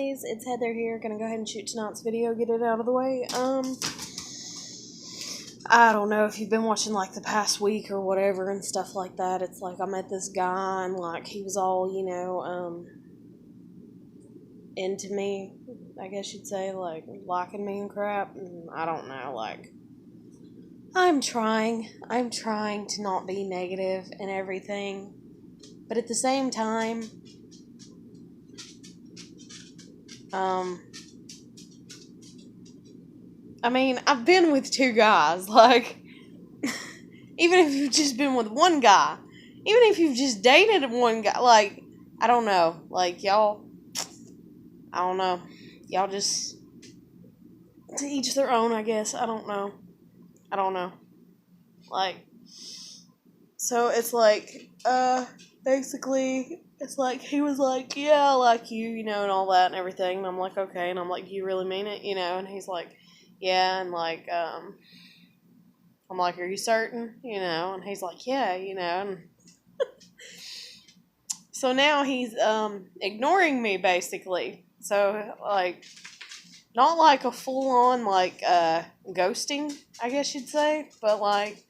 It's Heather here. Gonna go ahead and shoot tonight's video, get it out of the way. I don't know if you've been watching like the past week or whatever and stuff like that. It's like I met this guy and like he was all, into me, I guess you'd say, like liking me and crap. And I don't know, like I'm trying to not be negative and everything, but at the same time, I mean, I've been with two guys, like, even if you've just been with one guy, even if you've just dated one guy, like, I don't know, like, y'all, I don't know, y'all just, to each their own, I guess, I don't know, like, so it's like, basically, it's like, he was like, yeah, I like you, and all that and everything, and I'm like, okay, and I'm like, do you really mean it, and he's like, yeah, and like, I'm like, are you certain, and he's like, yeah, and so now he's, ignoring me, basically, so, like, not like a full-on, like, ghosting, I guess you'd say, but, like,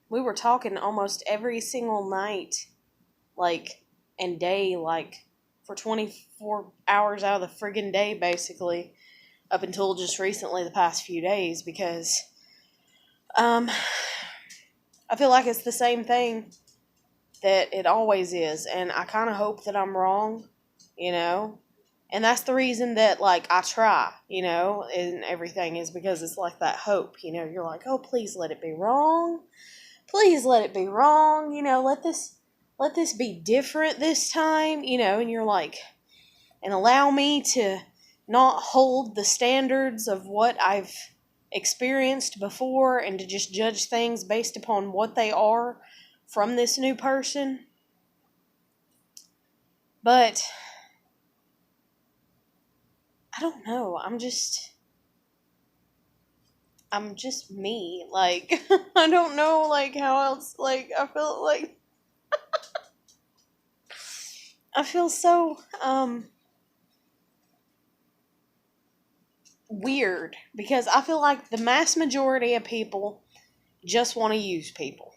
we were talking almost every single night, like, and day, like, for 24 hours out of the friggin' day, basically, up until just recently, the past few days, because, I feel like it's the same thing that it always is, and I kind of hope that I'm wrong, and that's the reason that, like, I try, and everything is because it's like that hope, you're like, oh, please let it be wrong, let this be different this time, and you're like, and allow me to not hold the standards of what I've experienced before and to just judge things based upon what they are from this new person. But I don't know. I'm just me. Like, I don't know, like, how else, like, I feel so, weird, because I feel like the mass majority of people just want to use people.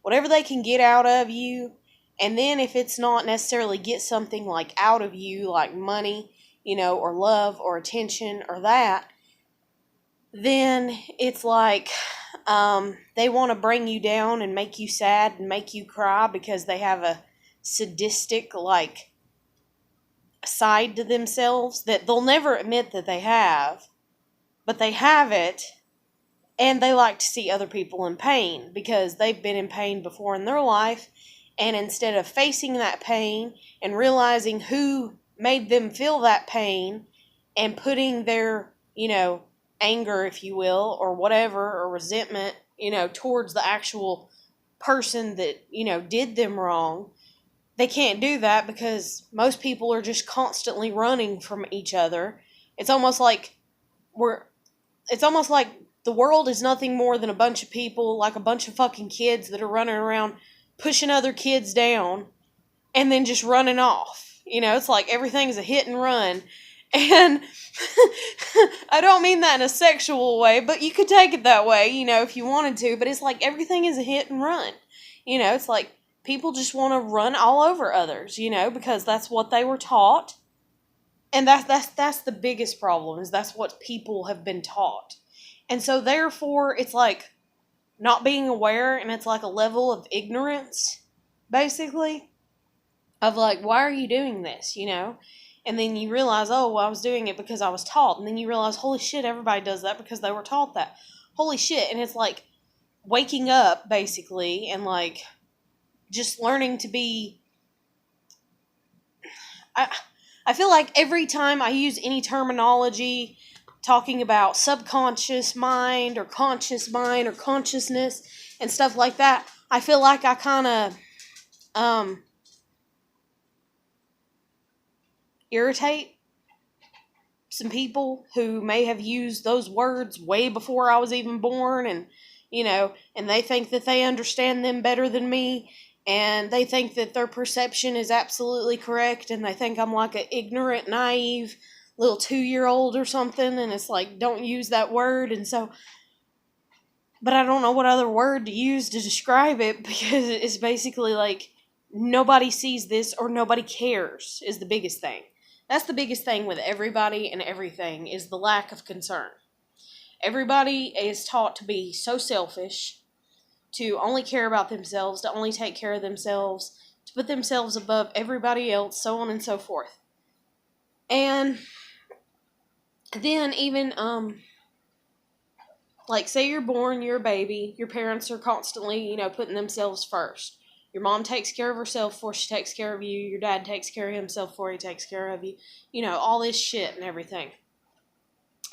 Whatever they can get out of you, and then if it's not necessarily get something, like, out of you, like money, or love, or attention, or that, then it's like, they want to bring you down and make you sad and make you cry because they have a sadistic, like, side to themselves that they'll never admit that they have, but they have it, and they like to see other people in pain because they've been in pain before in their life, and instead of facing that pain and realizing who made them feel that pain and putting their, anger, if you will, or whatever, or resentment, towards the actual person that, did them wrong, they can't do that because most people are just constantly running from each other. It's almost like the world is nothing more than a bunch of people, like a bunch of fucking kids that are running around pushing other kids down and then just running off. It's like everything's a hit and run. And I don't mean that in a sexual way, but you could take it that way, if you wanted to. But it's like everything is a hit and run. It's like people just want to run all over others, because that's what they were taught. And that's the biggest problem, is that's what people have been taught. And so therefore it's like not being aware, and it's like a level of ignorance, basically, of like, why are you doing this, And then you realize, oh, well, I was doing it because I was taught. And then you realize, holy shit, everybody does that because they were taught that. Holy shit. And it's like waking up, basically, and like just learning to be... I feel like every time I use any terminology talking about subconscious mind or conscious mind or consciousness and stuff like that, I feel like I kind of irritate some people who may have used those words way before I was even born, and and they think that they understand them better than me, and they think that their perception is absolutely correct, and they think I'm like an ignorant, naive little 2-year-old or something, and it's like, don't use that word. And so, but I don't know what other word to use to describe it, because it's basically like nobody sees this or nobody cares is the biggest thing. That's the biggest thing with everybody and everything, is the lack of concern. Everybody is taught to be so selfish, to only care about themselves, to only take care of themselves, to put themselves above everybody else, so on and so forth. And then even, like, say you're born, you're a baby, your parents are constantly, putting themselves first. Your mom takes care of herself before she takes care of you. Your dad takes care of himself before he takes care of you. All this shit and everything.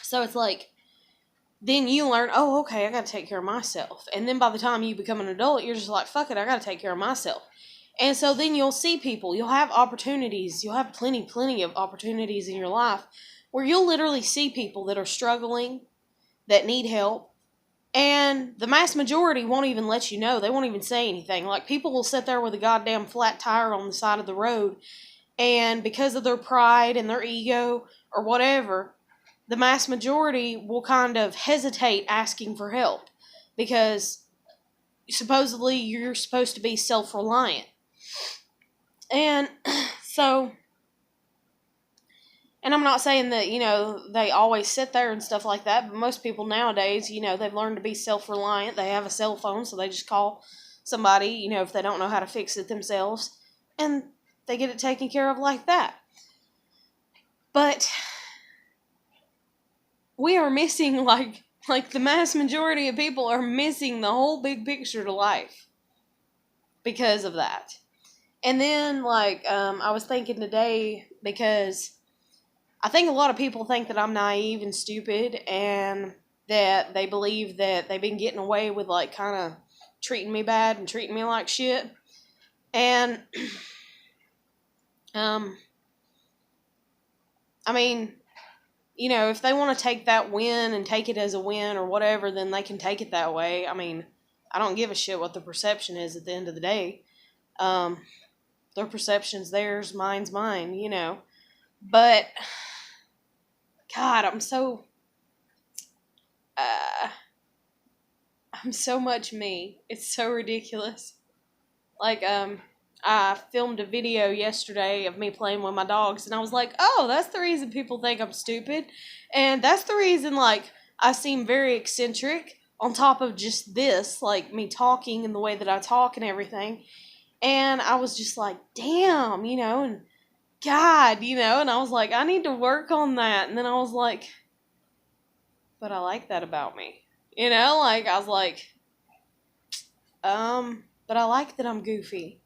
So it's like, then you learn, oh, okay, I got to take care of myself. And then by the time you become an adult, you're just like, fuck it, I got to take care of myself. And so then you'll see people, you'll have opportunities, you'll have plenty of opportunities in your life where you'll literally see people that are struggling, that need help, and the mass majority won't even let you know. They won't even say anything. Like, people will sit there with a goddamn flat tire on the side of the road, and because of their pride and their ego or whatever, the mass majority will kind of hesitate asking for help, because supposedly you're supposed to be self-reliant. And so, and I'm not saying that, they always sit there and stuff like that, but most people nowadays, they've learned to be self-reliant. They have a cell phone, so they just call somebody, if they don't know how to fix it themselves, and they get it taken care of like that. But we are missing, like the mass majority of people are missing the whole big picture to life because of that. And then, I was thinking today, because I think a lot of people think that I'm naive and stupid, and that they believe that they've been getting away with, kind of treating me bad and treating me like shit. And, I mean, if they want to take that win and take it as a win or whatever, then they can take it that way. I mean, I don't give a shit what the perception is at the end of the day. Their perception's theirs, mine's mine, But, God, I'm so much me. It's so ridiculous. I filmed a video yesterday of me playing with my dogs, and I was like, oh, that's the reason people think I'm stupid. And that's the reason, I seem very eccentric, on top of just this, me talking and the way that I talk and everything. And I was just like, damn, and God, and I was like, I need to work on that. And then I was like, but I like that about me. I was like, but I like that I'm goofy.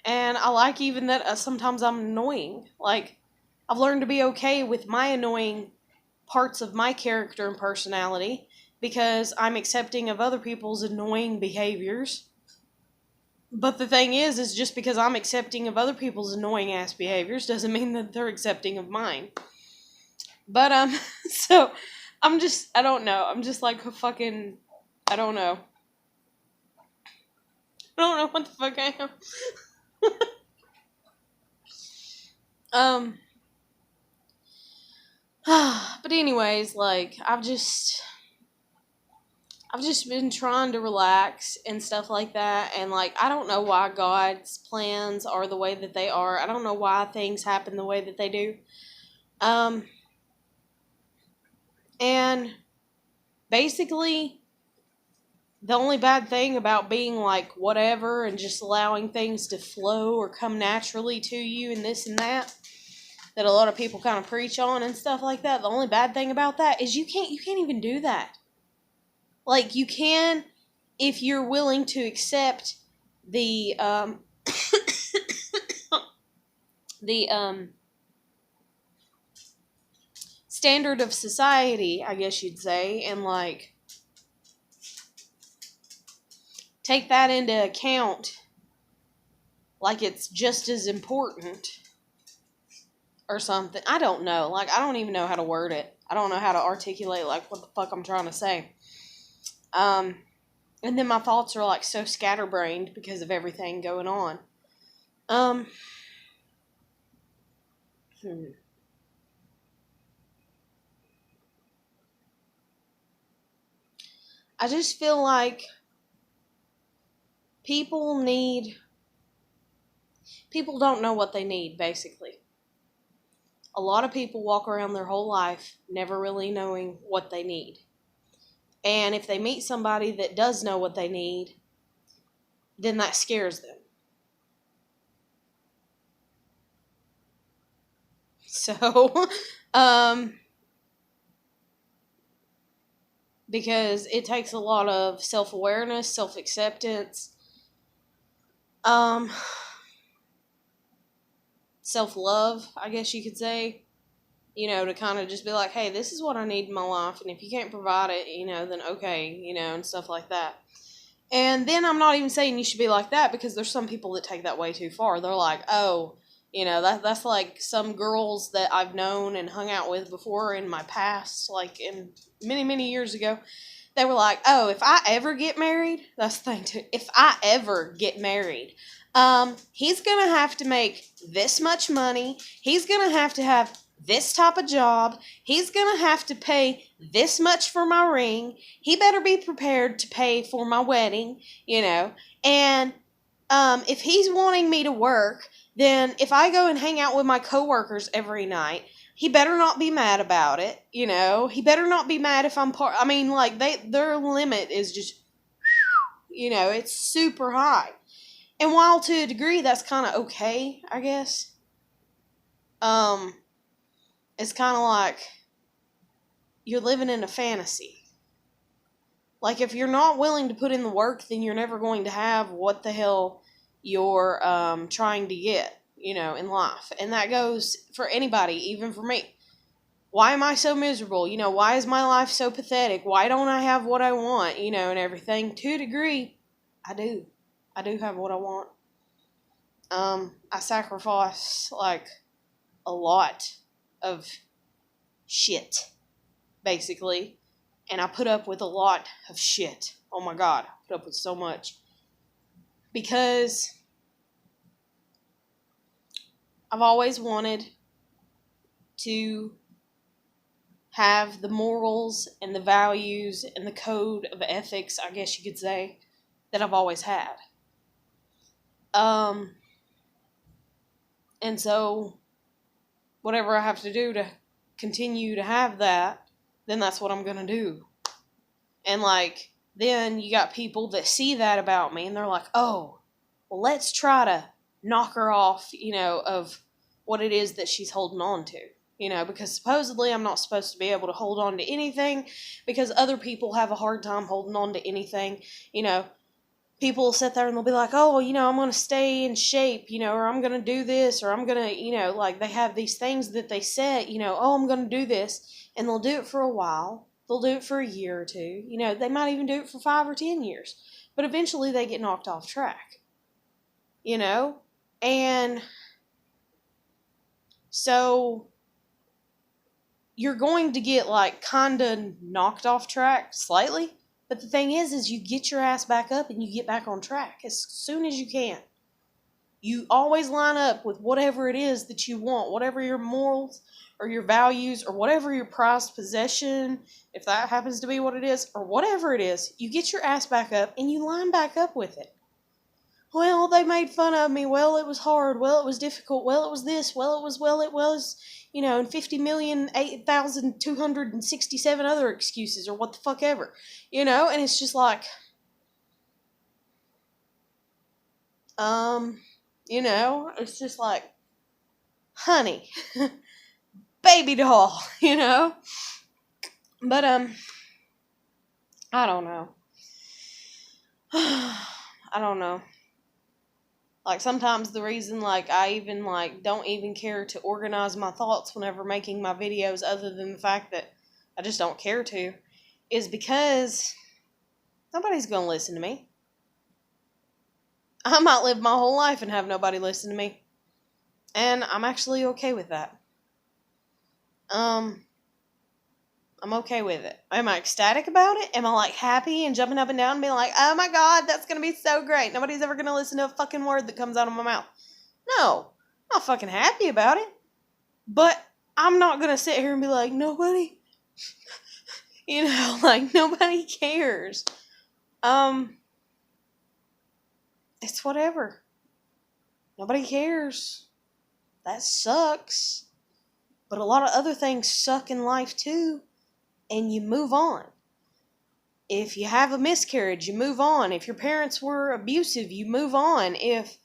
And I like even that sometimes I'm annoying. I've learned to be okay with my annoying parts of my character and personality, because I'm accepting of other people's annoying behaviors. But the thing is just because I'm accepting of other people's annoying ass behaviors doesn't mean that they're accepting of mine. But, so, I don't know. I'm just like a fucking, I don't know. I don't know what the fuck I am. But anyways, I've just been trying to relax and stuff like that, and I don't know why God's plans are the way that they are. I don't know why things happen the way that they do. And basically, the only bad thing about being whatever and just allowing things to flow or come naturally to you and this and that a lot of people kind of preach on and stuff like that, the only bad thing about that is you can't even do that. You can, if you're willing to accept the the standard of society, I guess you'd say, and take that into account, it's just as important or something. I don't know. I don't even know how to word it. I don't know how to articulate what the fuck I'm trying to say. And And then my thoughts are like so scatterbrained because of everything going on. Um, hmm. I just feel like people need, people don't know what they need, basically. A lot of people walk around their whole life never really knowing what they need. And if they meet somebody that does know what they need, then that scares them. So, um, because it takes a lot of self awareness, self acceptance, um, self love, I guess you could say, to kind of just be like, hey, this is what I need in my life. And if you can't provide it, then okay, and stuff like that. And then I'm not even saying you should be like that, because there's some people that take that way too far. They're like, oh, that's like some girls that I've known and hung out with before in my past, like in many, many years ago. They were like, oh, if I ever get married, that's the thing too. If I ever get married, he's going to have to make this much money. He's going to have this type of job. He's going to have to pay this much for my ring. He better be prepared to pay for my wedding, And if he's wanting me to work, then if I go and hang out with my coworkers every night, he better not be mad about it, He better not be mad if I'm like their limit is just, it's super high. And while to a degree that's kind of okay, I guess, um, it's kind of like you're living in a fantasy. Like, if you're not willing to put in the work, then you're never going to have what the hell you're trying to get, in life. And that goes for anybody, even for me. Why am I so miserable? Why is my life so pathetic? Why don't I have what I want, and everything? To a degree, I do. I do have what I want. I sacrifice, like, a lot of shit, basically. And I put up with a lot of shit. Oh my God, I put up with so much. Because I've always wanted to have the morals and the values and the code of ethics, I guess you could say, that I've always had. And so, whatever I have to do to continue to have that, then that's what I'm going to do. And, like, then you got people that see that about me, and they're like, oh, well, let's try to knock her off, of what it is that she's holding on to. Because supposedly I'm not supposed to be able to hold on to anything, because other people have a hard time holding on to anything. People will sit there and they'll be like, oh, well, I'm going to stay in shape, or I'm going to do this, or I'm going to, like, they have these things that they set, oh, I'm going to do this, and they'll do it for a while. They'll do it for a year or two. They might even do it for 5 or 10 years. But eventually they get knocked off track. And so you're going to get, like, kind of knocked off track slightly. But the thing is you get your ass back up and you get back on track as soon as you can. You always line up with whatever it is that you want, whatever your morals or your values or whatever your prized possession, if that happens to be what it is, or whatever it is, you get your ass back up and you line back up with it. Well, they made fun of me. Well, it was hard. Well, it was difficult. Well, it was this. Well, it was, and 50,008,267 other excuses or what the fuck ever, and it's just like, it's just like, honey, baby doll, but, I don't know. I don't know. Like, sometimes the reason, like, I even, like, don't even care to organize my thoughts whenever making my videos, other than the fact that I just don't care to, is because nobody's going to listen to me. I might live my whole life and have nobody listen to me. And I'm actually okay with that. I'm okay with it. Am I ecstatic about it? Am I like happy and jumping up and down and being like, oh my God, that's going to be so great. Nobody's ever going to listen to a fucking word that comes out of my mouth. No, I'm not fucking happy about it. But I'm not going to sit here and be like, nobody, like nobody cares. It's whatever. Nobody cares. That sucks. But a lot of other things suck in life too. And you move on. If you have a miscarriage, you move on. If your parents were abusive, you move on. If,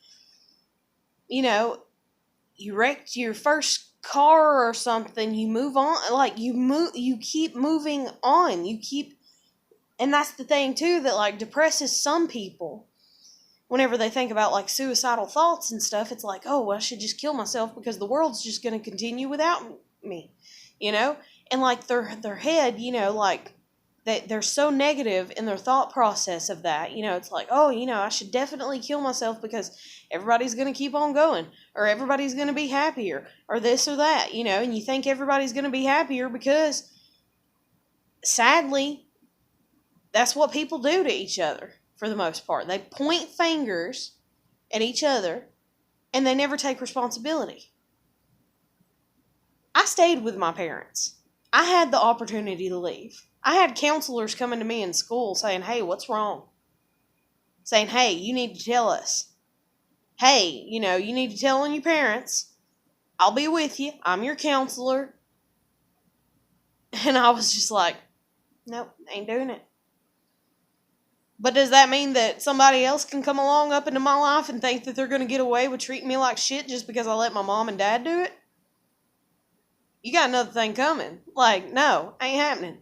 you wrecked your first car or something, you move on. Like, you keep moving on. And that's the thing too that, like, depresses some people. Whenever they think about, like, suicidal thoughts and stuff, it's like, oh, well, I should just kill myself because the world's just going to continue without me, And, like, their head, like, they're so negative in their thought process of that. It's like, oh, I should definitely kill myself because everybody's going to keep on going. Or everybody's going to be happier. Or this or that, And you think everybody's going to be happier because, sadly, that's what people do to each other. For the most part, they point fingers at each other and they never take responsibility. I stayed with my parents. I had the opportunity to leave. I had counselors coming to me in school saying, hey, what's wrong? Saying, hey, you need to tell us. Hey, you need to tell on your parents. I'll be with you. I'm your counselor. And I was just like, nope, ain't doing it. But does that mean that somebody else can come along up into my life and think that they're going to get away with treating me like shit just because I let my mom and dad do it? You got another thing coming. Like, no, ain't happening.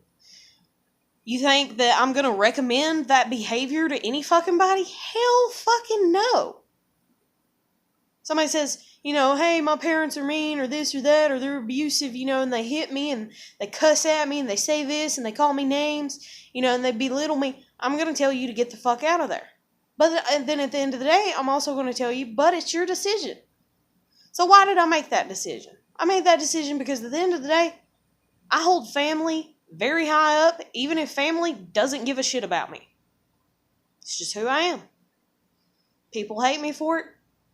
You think that I'm going to recommend that behavior to any fucking body? Hell fucking no. Somebody says, hey, my parents are mean or this or that or they're abusive, and they hit me and they cuss at me and they say this and they call me names, and they belittle me. I'm going to tell you to get the fuck out of there. But then at the end of the day, I'm also going to tell you, but it's your decision. So why did I make that decision? I made that decision because at the end of the day, I hold family very high up, even if family doesn't give a shit about me. It's just who I am. People hate me for it.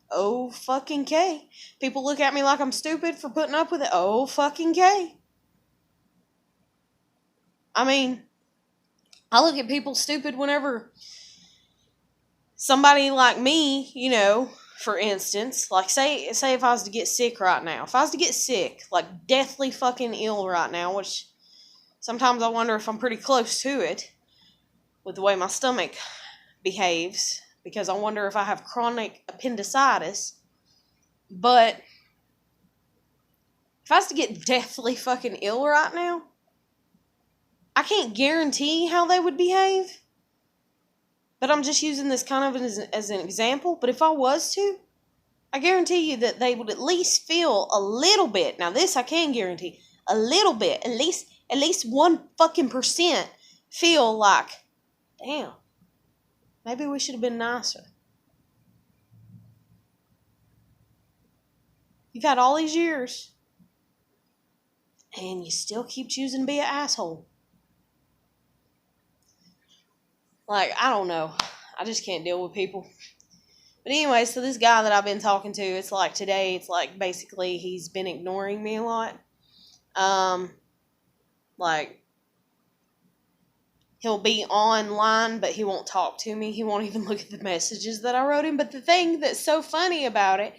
Oh, fucking K. People look at me like I'm stupid for putting up with it. Oh, fucking K. I mean, I look at people stupid whenever somebody like me, for instance, like say if I was to get sick right now. If I was to get sick, like deathly fucking ill right now, which sometimes I wonder if I'm pretty close to it with the way my stomach behaves, because I wonder if I have chronic appendicitis. But if I was to get deathly fucking ill right now, I can't guarantee how they would behave. But I'm just using this kind of as an example. But if I was to, I guarantee you that they would at least feel a little bit. Now this I can guarantee. A little bit. At least 1% feel like, damn, maybe we should have been nicer. You've had all these years, and you still keep choosing to be an asshole. Like, I don't know. I just can't deal with people. But anyway, so this guy that I've been talking to, it's like today, it's like basically he's been ignoring me a lot. Like, he'll be online, but he won't talk to me. He won't even look at the messages that I wrote him. But the thing that's so funny about it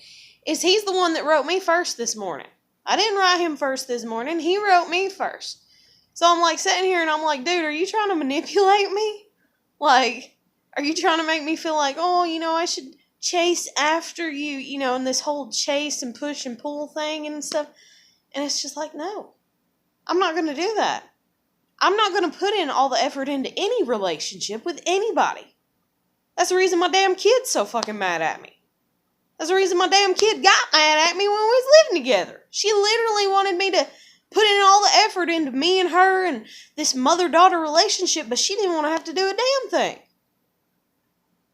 is he's the one that wrote me first this morning. I didn't write him first this morning. He wrote me first. So I'm like sitting here and I'm like, dude, are you trying to manipulate me? Like, are you trying to make me feel like, oh, I should chase after you, and this whole chase and push and pull thing and stuff? And it's just like, no, I'm not going to do that. I'm not going to put in all the effort into any relationship with anybody. That's the reason my damn kid's so fucking mad at me. That's the reason my damn kid got mad at me when we was living together. She literally wanted me to put in all the effort into me and her and this mother-daughter relationship, but she didn't want to have to do a damn thing.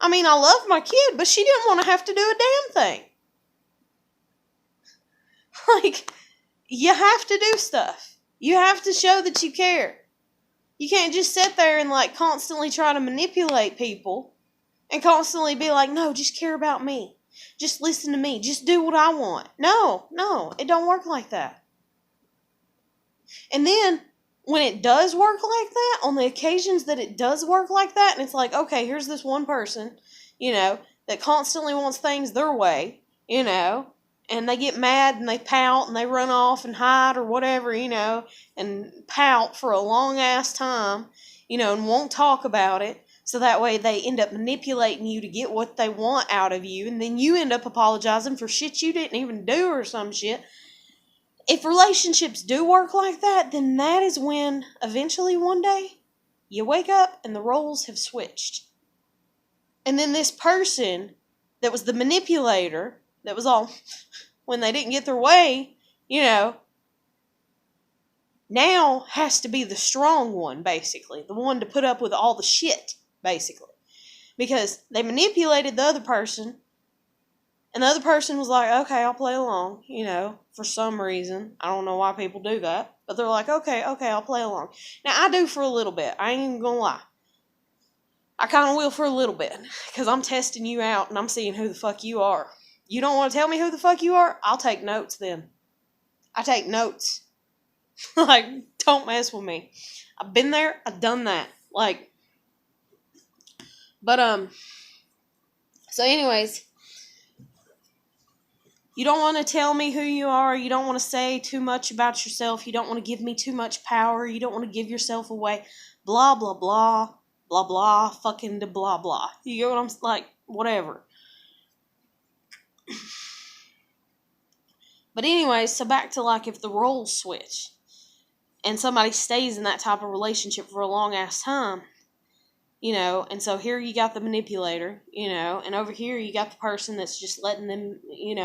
I mean, I love my kid, but she didn't want to have to do a damn thing. Like, you have to do stuff. You have to show that you care. You can't just sit there and like constantly try to manipulate people and constantly be like, no, just care about me. Just listen to me. Just do what I want. No, it don't work like that. And then when it does work like that, on the occasions that it does work like that, and it's like, okay, here's this one person, that constantly wants things their way, and they get mad and they pout and they run off and hide or whatever, and pout for a long ass time, and won't talk about it. So that way they end up manipulating you to get what they want out of you, and then you end up apologizing for shit you didn't even do or some shit. If relationships do work like that, then that is when eventually one day you wake up and the roles have switched. And then this person that was the manipulator, that was all when they didn't get their way, now has to be the strong one, basically. The one to put up with all the shit, basically. Because they manipulated the other person, and the other person was like, okay, I'll play along, for some reason. I don't know why people do that. But they're like, okay, I'll play along. Now, I do for a little bit. I ain't even gonna lie. I kind of will for a little bit. Because I'm testing you out, and I'm seeing who the fuck you are. You don't want to tell me who the fuck you are? I'll take notes then. I take notes. Like, don't mess with me. I've been there. I've done that. So anyways, you don't want to tell me who you are. You don't want to say too much about yourself. You don't want to give me too much power. You don't want to give yourself away. Blah, blah, blah. Blah, blah. Fucking de blah, blah. You get what I'm like? Whatever. But anyways, so back to like if the roles switch and somebody stays in that type of relationship for a long ass time, and so here you got the manipulator, and over here you got the person that's just letting them,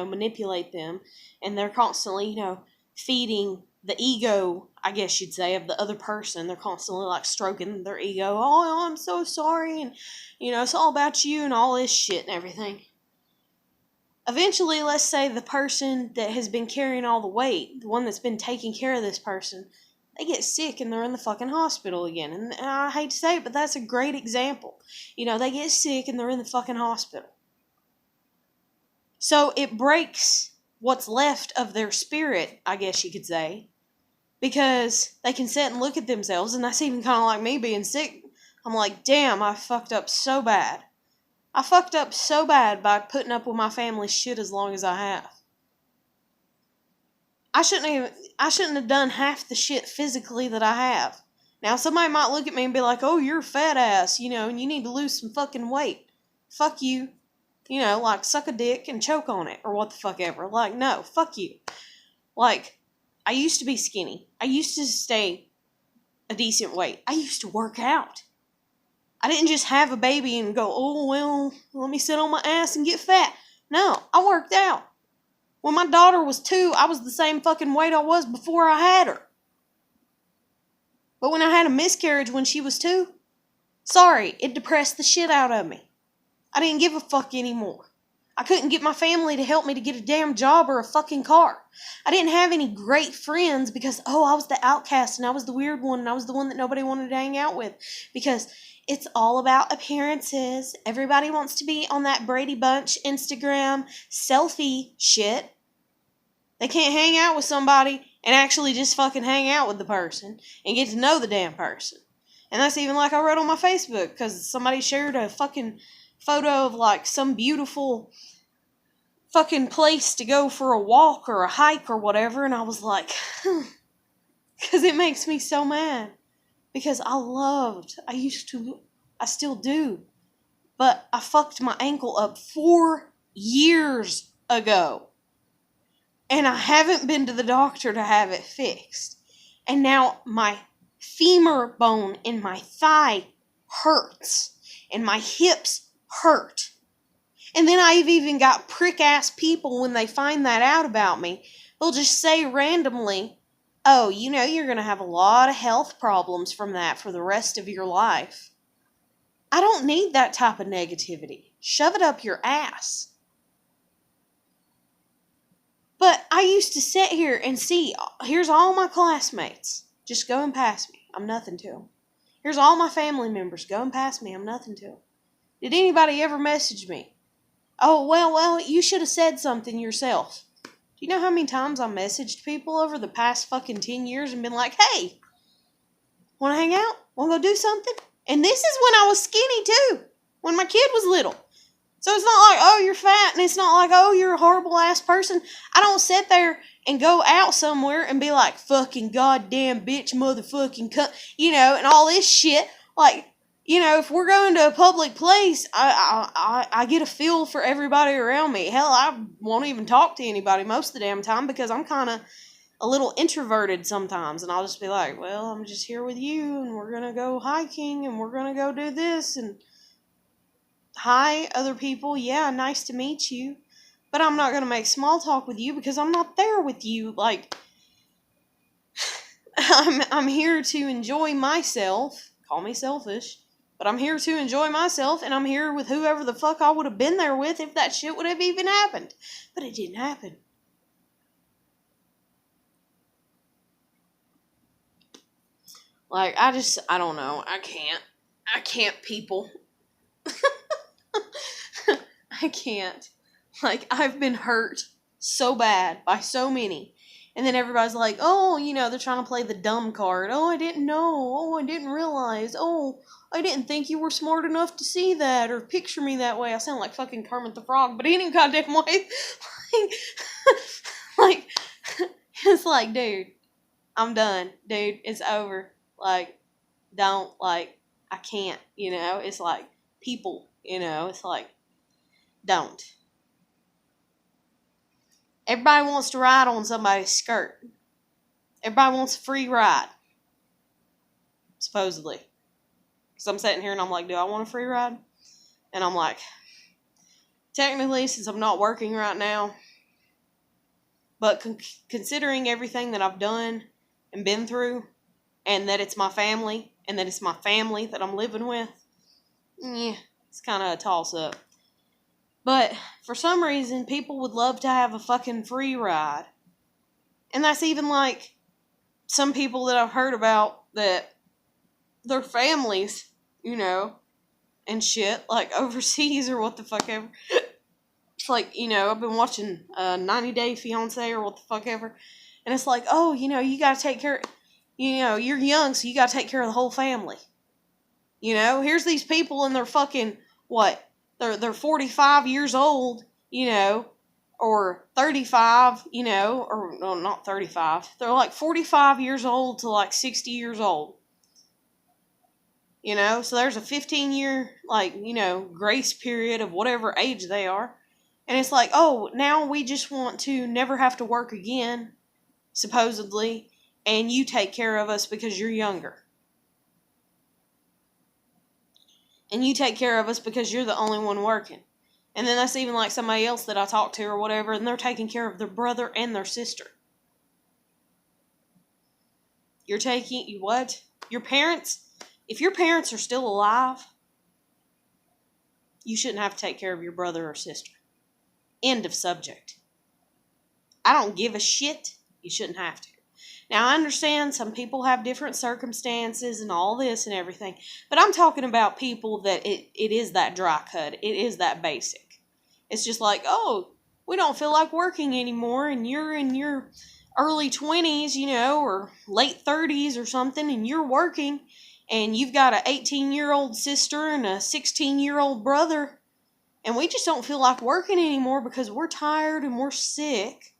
manipulate them, and they're constantly, feeding the ego, I guess you'd say, of the other person. They're constantly like stroking their ego. Oh, I'm so sorry, and it's all about you and all this shit and everything. Eventually, let's say the person that has been carrying all the weight, the one that's been taking care of this person, they get sick and they're in the fucking hospital again. And I hate to say it, but that's a great example. They get sick and they're in the fucking hospital. So it breaks what's left of their spirit, I guess you could say, because they can sit and look at themselves, and that's even kind of like me being sick. I'm like, damn, I fucked up so bad. I fucked up so bad by putting up with my family's shit as long as I have. I shouldn't have done half the shit physically that I have. Now, somebody might look at me and be like, oh, you're a fat ass, and you need to lose some fucking weight. Fuck you. Like, suck a dick and choke on it, or what the fuck ever. Like, no, fuck you. Like, I used to be skinny. I used to stay a decent weight. I used to work out. I didn't just have a baby and go, oh, well, let me sit on my ass and get fat. No, I worked out. When my daughter was 2, I was the same fucking weight I was before I had her. But when I had a miscarriage when she was 2, sorry, it depressed the shit out of me. I didn't give a fuck anymore. I couldn't get my family to help me to get a damn job or a fucking car. I didn't have any great friends because, I was the outcast and I was the weird one and I was the one that nobody wanted to hang out with. Because it's all about appearances. Everybody wants to be on that Brady Bunch Instagram selfie shit. They can't hang out with somebody and actually just fucking hang out with the person and get to know the damn person. And that's even like I wrote on my Facebook because somebody shared a fucking photo of like some beautiful fucking place to go for a walk or a hike or whatever. And I was like, because it makes me so mad. Because I still do. But I fucked my ankle up 4 years ago. And I haven't been to the doctor to have it fixed. And now my femur bone in my thigh hurts. And my hips hurt. And then I've even got prick-ass people when they find that out about me. They'll just say randomly, oh, you're going to have a lot of health problems from that for the rest of your life. I don't need that type of negativity. Shove it up your ass. But I used to sit here and see, here's all my classmates. Just going past me. I'm nothing to them. Here's all my family members going past me. I'm nothing to them. Did anybody ever message me? Oh, well, you should have said something yourself. Do you know how many times I messaged people over the past fucking 10 years and been like, hey, want to hang out? Want to go do something? And this is when I was skinny too. When my kid was little. So it's not like, oh, you're fat, and it's not like, oh, you're a horrible ass person. I don't sit there and go out somewhere and be like, fucking goddamn bitch, motherfucking cunt, and all this shit. Like, if we're going to a public place, I get a feel for everybody around me. Hell, I won't even talk to anybody most of the damn time because I'm kind of a little introverted sometimes, and I'll just be like, well, I'm just here with you, and we're gonna go hiking, and we're gonna go do this, and hi, other people, yeah, nice to meet you, but I'm not gonna make small talk with you because I'm not there with you. Like, I'm here to enjoy myself. Call me selfish, but I'm here to enjoy myself, and I'm here with whoever the fuck I would have been there with if that shit would have even happened. But it didn't happen. Like, I don't know. I can't, people. I can't. Like, I've been hurt so bad by so many. And then everybody's like, oh, they're trying to play the dumb card. Oh, I didn't know. Oh, I didn't realize. Oh, I didn't think you were smart enough to see that or picture me that way. I sound like fucking Kermit the Frog, but any goddamn way. like, it's like, dude, I'm done. Dude, it's over. Like, don't, like, I can't, It's like, people, it's like, don't. Everybody wants to ride on somebody's skirt. Everybody wants a free ride. Supposedly. Because I'm sitting here and I'm like, do I want a free ride? And I'm like, technically, since I'm not working right now, but considering everything that I've done and been through, and that it's my family, and that it's my family that I'm living with, it's kind of a toss-up. But for some reason, people would love to have a fucking free ride. And that's even like some people that I've heard about that their families, and shit, like overseas or what the fuck ever. It's like, I've been watching 90 Day Fiancé or what the fuck ever. And it's like, oh, you gotta take care, you're young, so you gotta take care of the whole family. Here's these people and they're fucking, what? They're 45 years old, or 35, or no, not 35. They're like 45 years old to like 60 years old. So there's a 15-year, grace period of whatever age they are. And it's like, oh, now we just want to never have to work again, supposedly, and you take care of us because you're younger. And you take care of us because you're the only one working. And then that's even like somebody else that I talk to or whatever, and they're taking care of their brother and their sister. What? Your parents, if your parents are still alive, you shouldn't have to take care of your brother or sister. End of subject. I don't give a shit. You shouldn't have to. Now, I understand some people have different circumstances and all this and everything, but I'm talking about people that it is that dry cut. It is that basic. It's just like, oh, we don't feel like working anymore, and you're in your early 20s, or late 30s or something, and you're working, and you've got an 18-year-old sister and a 16-year-old brother, and we just don't feel like working anymore because we're tired and we're sick,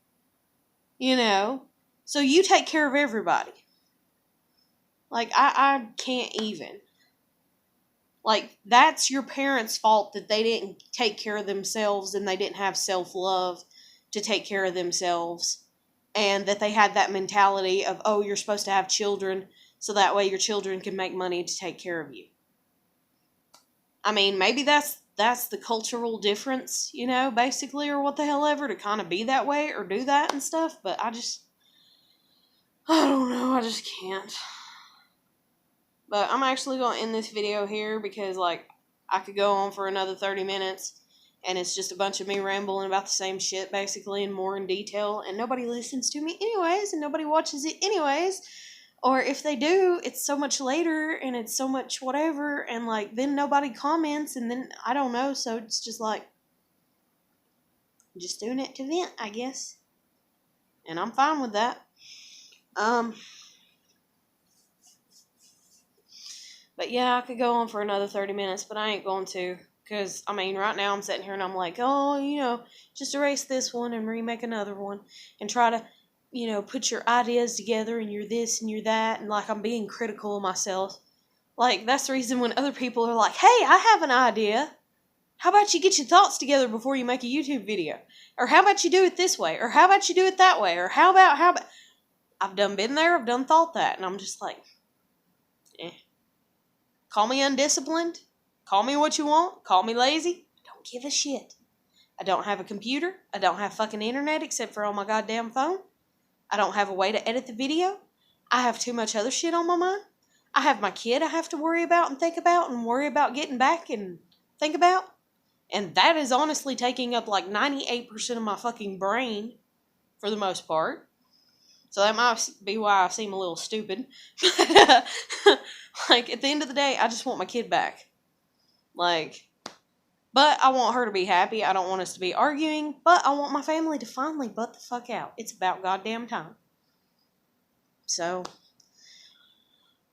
So you take care of everybody. Like, I can't even. Like, that's your parents' fault that they didn't take care of themselves and they didn't have self-love to take care of themselves. And that they had that mentality of, oh, you're supposed to have children so that way your children can make money to take care of you. I mean, maybe that's the cultural difference, basically, or what the hell ever, to kind of be that way or do that and stuff. But I don't know, I just can't. But I'm actually going to end this video here because, I could go on for another 30 minutes, and it's just a bunch of me rambling about the same shit, basically, and more in detail, and nobody listens to me anyways, and nobody watches it anyways. Or if they do, it's so much later and it's so much whatever, and like then nobody comments, and then I don't know, so it's just like just doing it to vent, I guess. And I'm fine with that. But yeah, I could go on for another 30 minutes, but I ain't going to. Because, I mean, right now I'm sitting here and I'm like, oh, just erase this one and remake another one. And try to, put your ideas together and you're this and you're that. And like I'm being critical of myself. Like, that's the reason when other people are like, hey, I have an idea. How about you get your thoughts together before you make a YouTube video? Or how about you do it this way? Or how about you do it that way? Or how about... I've done been there, I've done thought that. And I'm just like, eh. Call me undisciplined. Call me what you want. Call me lazy. I don't give a shit. I don't have a computer. I don't have fucking internet except for on my goddamn phone. I don't have a way to edit the video. I have too much other shit on my mind. I have my kid I have to worry about and think about and worry about getting back and think about. And that is honestly taking up like 98% of my fucking brain for the most part. So that might be why I seem a little stupid. But, like, at the end of the day, I just want my kid back. Like, but I want her to be happy. I don't want us to be arguing. But I want my family to finally butt the fuck out. It's about goddamn time. So,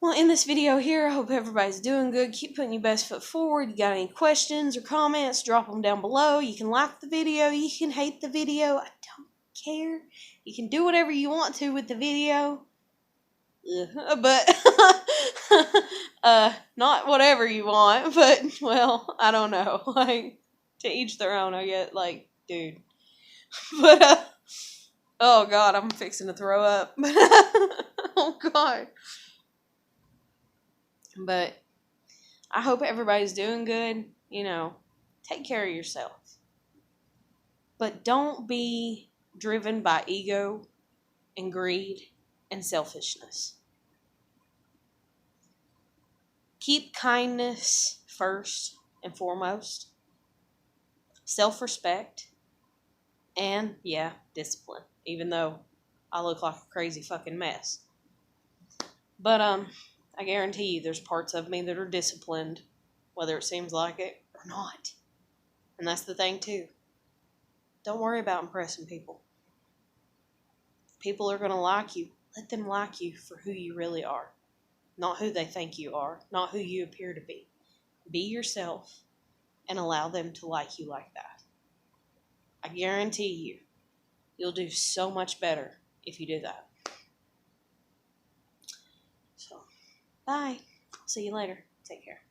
well, in this video here, I hope everybody's doing good. Keep putting your best foot forward. You got any questions or comments, drop them down below. You can like the video. You can hate the video. I don't care. You can do whatever you want to with the video. But not whatever you want, but well, I don't know. Like, to each their own, I get, like, dude. But oh god, I'm fixing to throw up. Oh god. But I hope everybody's doing good. Take care of yourself. But don't be driven by ego and greed and selfishness. Keep kindness first and foremost. Self-respect. And, yeah, discipline. Even though I look like a crazy fucking mess. But, I guarantee you there's parts of me that are disciplined, whether it seems like it or not. And that's the thing, too. Don't worry about impressing people. If people are going to like you, let them like you for who you really are. Not who they think you are. Not who you appear to be. Be yourself and allow them to like you like that. I guarantee you, you'll do so much better if you do that. So, bye. I'll see you later. Take care.